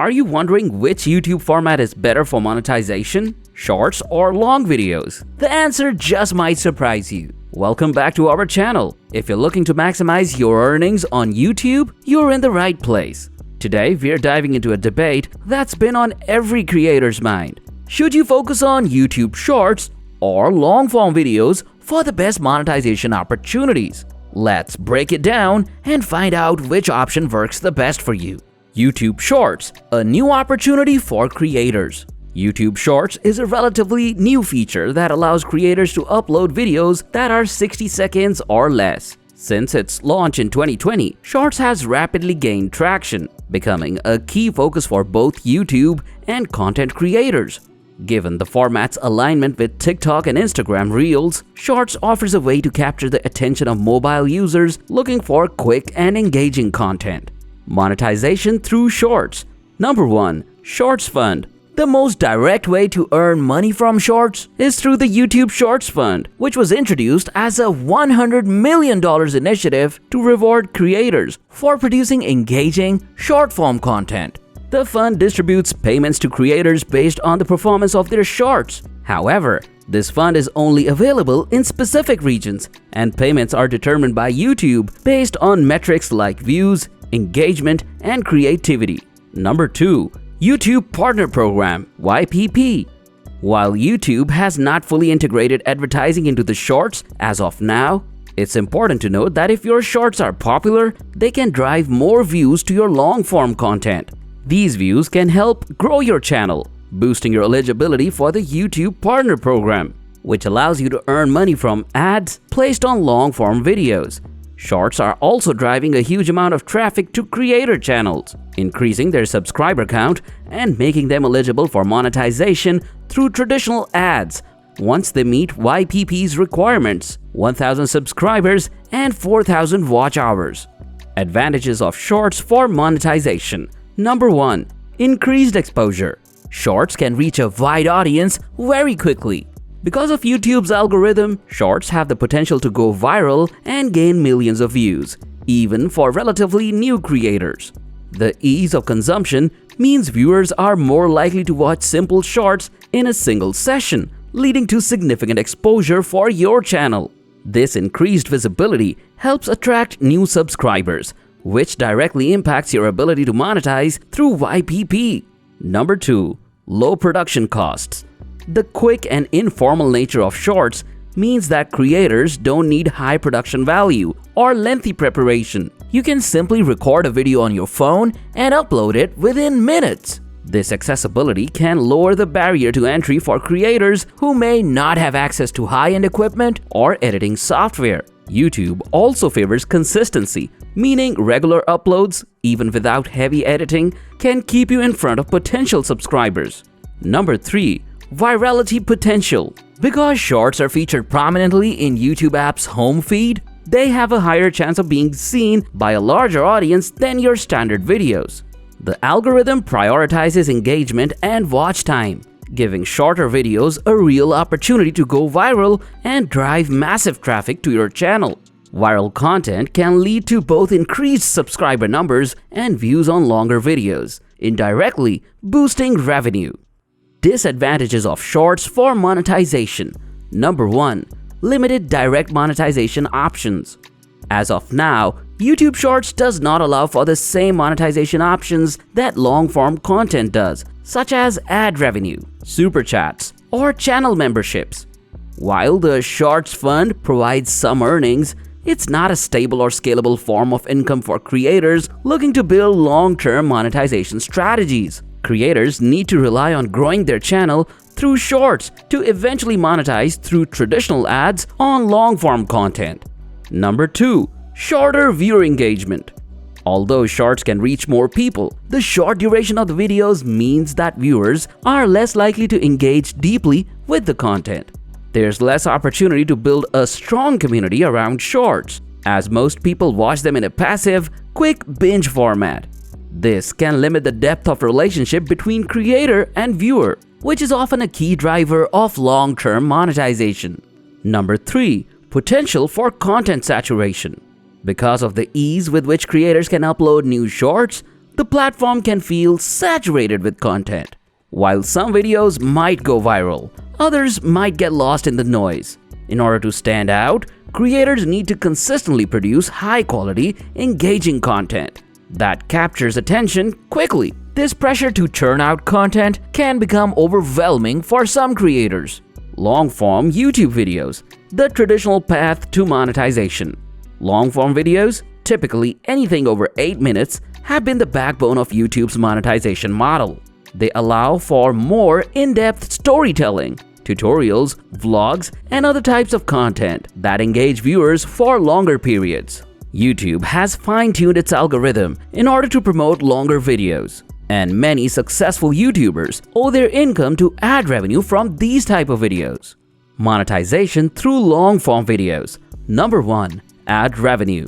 Are you wondering which YouTube format is better for monetization? Shorts or long videos? The answer just might surprise you. Welcome back to our channel. If you're looking to maximize your earnings on YouTube, you're in the right place. Today, we're diving into a debate that's been on every creator's mind. Should you focus on YouTube Shorts or long-form videos for the best monetization opportunities? Let's break it down and find out which option works the best for you. YouTube Shorts, a new opportunity for creators. YouTube Shorts is a relatively new feature that allows creators to upload videos that are 60 seconds or less. Since its launch in 2020, Shorts has rapidly gained traction, becoming a key focus for both YouTube and content creators. Given the format's alignment with TikTok and Instagram Reels, Shorts offers a way to capture the attention of mobile users looking for quick and engaging content. Monetization through Shorts. Number 1. Shorts Fund. The most direct way to earn money from Shorts is through the YouTube Shorts Fund, which was introduced as a $100 million initiative to reward creators for producing engaging, short-form content. The fund distributes payments to creators based on the performance of their shorts. However, this fund is only available in specific regions, and payments are determined by YouTube based on metrics like views, engagement, and creativity. Number 2. YouTube Partner Program (YPP). While YouTube has not fully integrated advertising into the shorts as of now, it's important to note that if your shorts are popular, they can drive more views to your long-form content. These views can help grow your channel, boosting your eligibility for the YouTube Partner Program, which allows you to earn money from ads placed on long-form videos. Shorts are also driving a huge amount of traffic to creator channels, increasing their subscriber count and making them eligible for monetization through traditional ads once they meet YPP's requirements: 1,000 subscribers and 4,000 watch hours. Advantages of Shorts for monetization. Number 1. Increased exposure. Shorts can reach a wide audience very quickly. Because of YouTube's algorithm, Shorts have the potential to go viral and gain millions of views, even for relatively new creators. The ease of consumption means viewers are more likely to watch simple shorts in a single session, leading to significant exposure for your channel. This increased visibility helps attract new subscribers, which directly impacts your ability to monetize through YPP. Number 2. Low production costs. The quick and informal nature of Shorts means that creators don't need high production value or lengthy preparation. You can simply record a video on your phone and upload it within minutes. This accessibility can lower the barrier to entry for creators who may not have access to high-end equipment or editing software. YouTube also favors consistency, meaning regular uploads, even without heavy editing, can keep you in front of potential subscribers. Number 3. Virality potential. Because Shorts are featured prominently in YouTube app's home feed, they have a higher chance of being seen by a larger audience than your standard videos. The algorithm prioritizes engagement and watch time, giving shorter videos a real opportunity to go viral and drive massive traffic to your channel. Viral content can lead to both increased subscriber numbers and views on longer videos, indirectly boosting revenue. Disadvantages of Shorts for monetization. Number 1. Limited direct monetization options. As of now, YouTube Shorts does not allow for the same monetization options that long-form content does, such as ad revenue, super chats, or channel memberships. While the Shorts Fund provides some earnings, it's not a stable or scalable form of income for creators looking to build long-term monetization strategies. Creators need to rely on growing their channel through Shorts to eventually monetize through traditional ads on long-form content. Number 2. Shorter viewer engagement. Although Shorts can reach more people, the short duration of the videos means that viewers are less likely to engage deeply with the content. There's less opportunity to build a strong community around Shorts, as most people watch them in a passive, quick binge format. This can limit the depth of relationship between creator and viewer, which is often a key driver of long-term monetization. Number 3. Potential for content saturation. Because of the ease with which creators can upload new shorts, the platform can feel saturated with content. While some videos might go viral, others might get lost in the noise. In order to stand out, creators need to consistently produce high-quality, engaging content that captures attention quickly. This pressure to churn out content can become overwhelming for some creators. Long-form YouTube videos, the traditional path to monetization. Long-form videos, typically anything over 8 minutes, have been the backbone of YouTube's monetization model. They allow for more in-depth storytelling, tutorials, vlogs, and other types of content that engage viewers for longer periods. YouTube has fine-tuned its algorithm in order to promote longer videos, and many successful YouTubers owe their income to ad revenue from these type of videos. Monetization through long-form videos. Number 1. Ad revenue.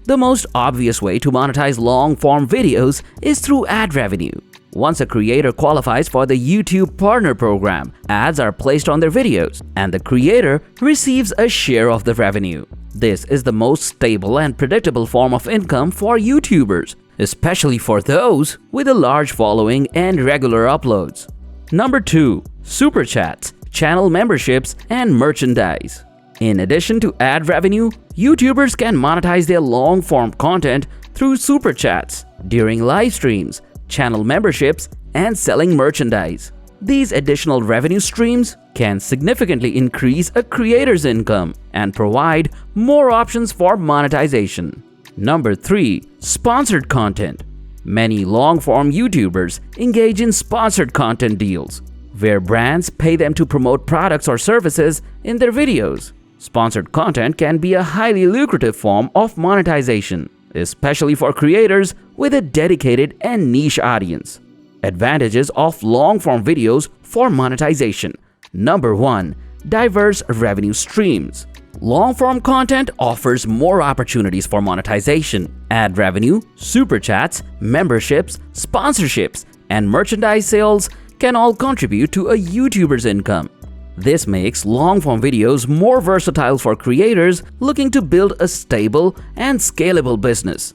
The most obvious way to monetize long-form videos is through ad revenue. Once a creator qualifies for the YouTube Partner Program, ads are placed on their videos, and the creator receives a share of the revenue. This is the most stable and predictable form of income for YouTubers, especially for those with a large following and regular uploads. Number 2. Super Chats, channel memberships, and merchandise. In addition to ad revenue, YouTubers can monetize their long-form content through Super Chats, during live streams, channel memberships, and selling merchandise. These additional revenue streams can significantly increase a creator's income and provide more options for monetization. Number 3. Sponsored content. Many long-form YouTubers engage in sponsored content deals, where brands pay them to promote products or services in their videos. Sponsored content can be a highly lucrative form of monetization, especially for creators with a dedicated and niche audience. Advantages of long-form videos for monetization. Number 1. Diverse revenue streams. Long-form content offers more opportunities for monetization. Ad revenue, super chats, memberships, sponsorships, and merchandise sales can all contribute to a YouTuber's income. This makes long-form videos more versatile for creators looking to build a stable and scalable business.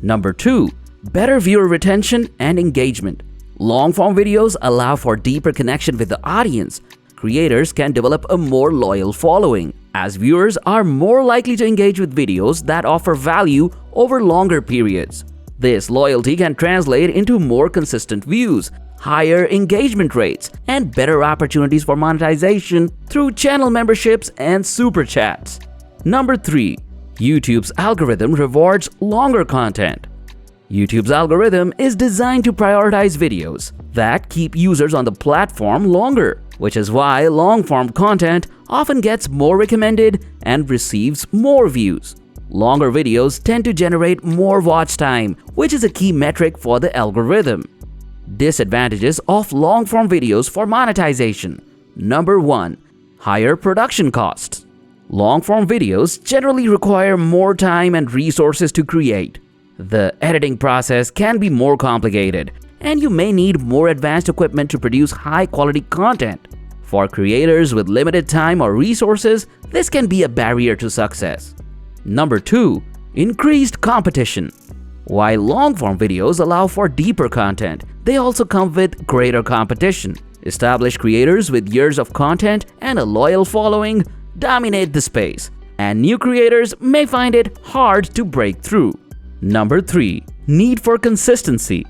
Number 2. Better viewer retention and engagement. Long-form videos allow for deeper connection with the audience. Creators can develop a more loyal following, as viewers are more likely to engage with videos that offer value over longer periods. This loyalty can translate into more consistent views, higher engagement rates, and better opportunities for monetization through channel memberships and super chats. Number 3. YouTube's algorithm rewards longer content. YouTube's algorithm is designed to prioritize videos that keep users on the platform longer, which is why long-form content often gets more recommended and receives more views. Longer videos tend to generate more watch time, which is a key metric for the algorithm. Disadvantages of long-form videos for monetization. Number 1. Higher production costs. Long-form videos generally require more time and resources to create. The editing process can be more complicated, and you may need more advanced equipment to produce high-quality content. For creators with limited time or resources, this can be a barrier to success. Number 2. Increased competition. While long-form videos allow for deeper content, they also come with greater competition. Established creators with years of content and a loyal following dominate the space, and new creators may find it hard to break through. Number 3. Need for consistency.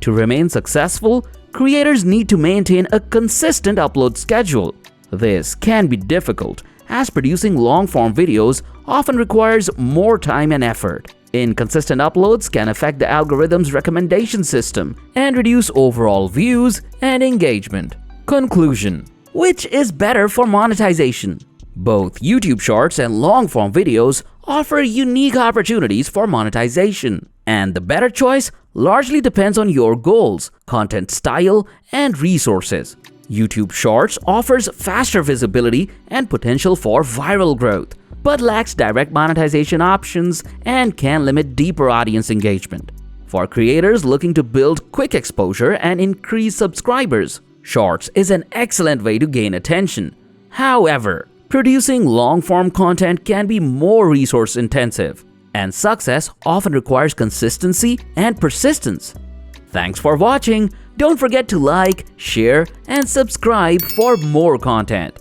To remain successful, creators need to maintain a consistent upload schedule. This can be difficult, as producing long-form videos often requires more time and effort. Inconsistent uploads can affect the algorithm's recommendation system and reduce overall views and engagement. Conclusion: which is better for monetization? Both YouTube Shorts and long-form videos offer unique opportunities for monetization, and the better choice largely depends on your goals, content style, and resources. YouTube Shorts offers faster visibility and potential for viral growth, but lacks direct monetization options and can limit deeper audience engagement. For creators looking to build quick exposure and increase subscribers, Shorts is an excellent way to gain attention. However, producing long-form content can be more resource-intensive, and success often requires consistency and persistence. Thanks for watching. Don't forget to like, share, and subscribe for more content.